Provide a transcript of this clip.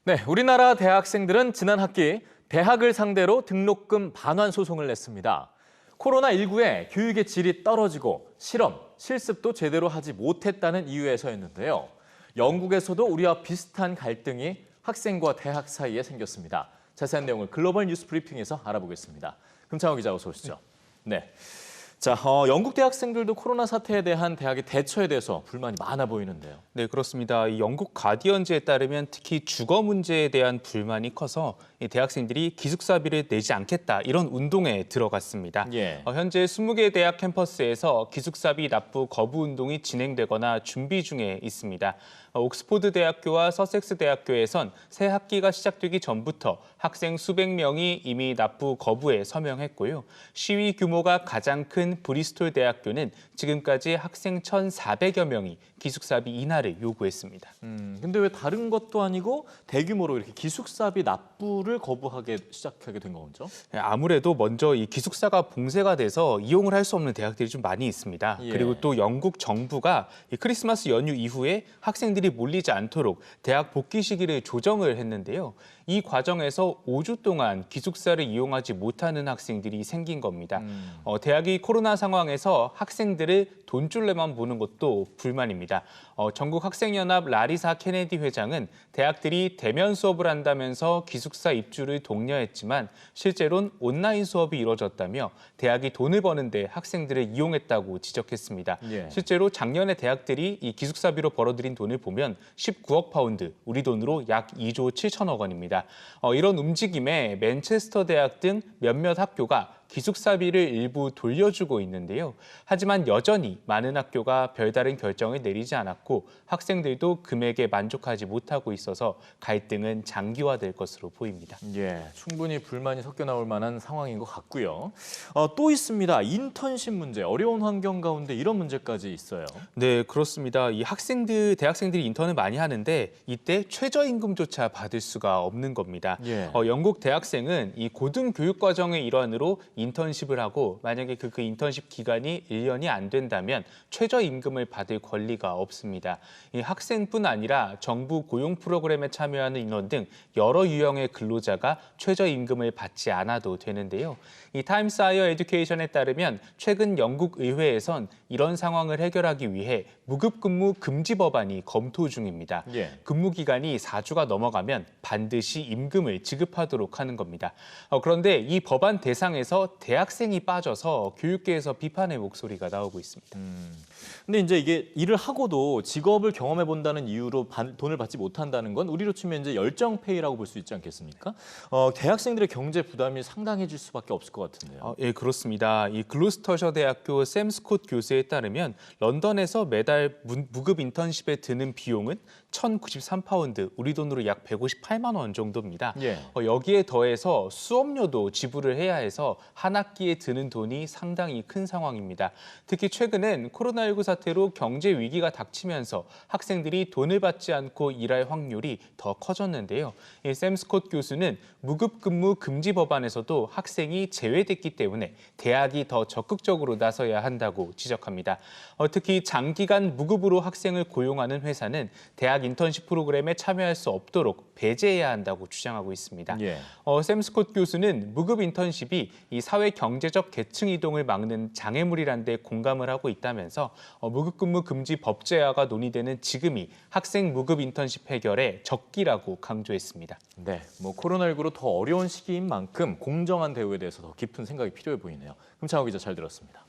네, 우리나라 대학생들은 지난 학기 대학을 상대로 등록금 반환 소송을 냈습니다. 코로나19에 교육의 질이 떨어지고 실험, 실습도 제대로 하지 못했다는 이유에서였는데요. 영국에서도 우리와 비슷한 갈등이 학생과 대학 사이에 생겼습니다. 자세한 내용을 글로벌 뉴스 브리핑에서 알아보겠습니다. 금창호 기자 어서 오시죠. 네. 자, 영국 대학생들도 코로나 사태에 대한 대학의 대처에 대해서 불만이 많아 보이는데요. 네, 그렇습니다. 이 영국 가디언즈에 따르면 특히 주거 문제에 대한 불만이 커서 이 대학생들이 기숙사비를 내지 않겠다 이런 운동에 들어갔습니다. 예. 현재 20개 대학 캠퍼스에서 기숙사비 납부 거부 운동이 진행되거나 준비 중에 있습니다. 옥스포드 대학교와 서섹스 대학교에선 새 학기가 시작되기 전부터 학생 수백 명이 이미 납부 거부에 서명했고요. 시위 규모가 가장 큰 브리스톨 대학교는 지금까지 학생 1,400여 명이 기숙사비 인하를 요구했습니다. 근데 왜 다른 것도 아니고 대규모로 이렇게 기숙사비 납부를 거부하게 시작하게 된 거죠? 아무래도 먼저 이 기숙사가 봉쇄가 돼서 이용을 할 수 없는 대학들이 좀 많이 있습니다. 예. 그리고 또 영국 정부가 이 크리스마스 연휴 이후에 학생들이 몰리지 않도록 대학 복귀 시기를 조정을 했는데요. 이 과정에서 5주 동안 기숙사를 이용하지 못하는 학생들이 생긴 겁니다. 대학이 코로나 상황에서 학생들을 돈줄레만 보는 것도 불만입니다. 전국학생연합 라리사 케네디 회장은 대학들이 대면 수업을 한다면서 기숙사 입주를 독려했지만 실제로는 온라인 수업이 이루어졌다며 대학이 돈을 버는데 학생들을 이용했다고 지적했습니다. 예. 실제로 작년에 대학들이 이 기숙사비로 벌어들인 돈을 보면 19억 파운드, 우리 돈으로 약 2조 7천억 원입니다. 이런 움직임에 맨체스터 대학 등 몇몇 학교가 기숙사비를 일부 돌려주고 있는데요. 하지만 여전히 많은 학교가 별다른 결정을 내리지 않았고 학생들도 금액에 만족하지 못하고 있어서 갈등은 장기화될 것으로 보입니다. 예, 충분히 불만이 섞여 나올 만한 상황인 것 같고요. 또 있습니다. 인턴십 문제, 어려운 환경 가운데 이런 문제까지 있어요. 네, 그렇습니다. 이 대학생들이 인턴을 많이 하는데 이때 최저임금조차 받을 수가 없는 겁니다. 예. 영국 대학생은 이 고등교육 과정의 일환으로 인턴십을 하고 만약에 그 인턴십 기간이 1년이 안 된다면 최저임금을 받을 권리가 없습니다. 이 학생뿐 아니라 정부 고용 프로그램에 참여하는 인원 등 여러 유형의 근로자가 최저임금을 받지 않아도 되는데요. 이 타임스 하이어 에듀케이션에 따르면 최근 영국 의회에선 이런 상황을 해결하기 위해 무급근무 금지 법안이 검토 중입니다. 예. 근무 기간이 4주가 넘어가면 반드시 임금을 지급하도록 하는 겁니다. 그런데 이 법안 대상에서 대학생이 빠져서 교육계에서 비판의 목소리가 나오고 있습니다. 근데 이제 이게 일을 하고도 직업을 경험해 본다는 이유로 돈을 받지 못한다는 건 우리로 치면 이제 열정페이라고 볼 수 있지 않겠습니까? 대학생들의 경제 부담이 상당해질 수밖에 없을 것 같은데요. 예, 그렇습니다. 이 글로스터셔 대학교 샘 스콧 교수에 따르면 런던에서 매달 무급 인턴십에 드는 비용은 1,093파운드, 우리 돈으로 약 158만 원 정도입니다. 예. 여기에 더해서 수업료도 지불을 해야 해서 한 학기에 드는 돈이 상당히 큰 상황입니다. 특히 최근엔 코로나19 사태로 경제 위기가 닥치면서 학생들이 돈을 받지 않고 일할 확률이 더 커졌는데요. 샘 스콧 교수는 무급 근무 금지 법안에서도 학생이 제외됐기 때문에 대학이 더 적극적으로 나서야 한다고 지적합니다. 특히 장기간 무급으로 학생을 고용하는 회사는 대학 인턴십 프로그램에 참여할 수 없도록 배제해야 한다고 주장하고 있습니다. 예. 샘 스콧 교수는 무급 인턴십이 이 사회 경제적 계층 이동을 막는 장애물이란 데 공감을 하고 있다면서 무급 근무 금지 법제화가 논의되는 지금이 학생 무급 인턴십 해결의 적기라고 강조했습니다. 네, 코로나19로 더 어려운 시기인 만큼 공정한 대우에 대해서 더 깊은 생각이 필요해 보이네요. 금창호 기자 잘 들었습니다.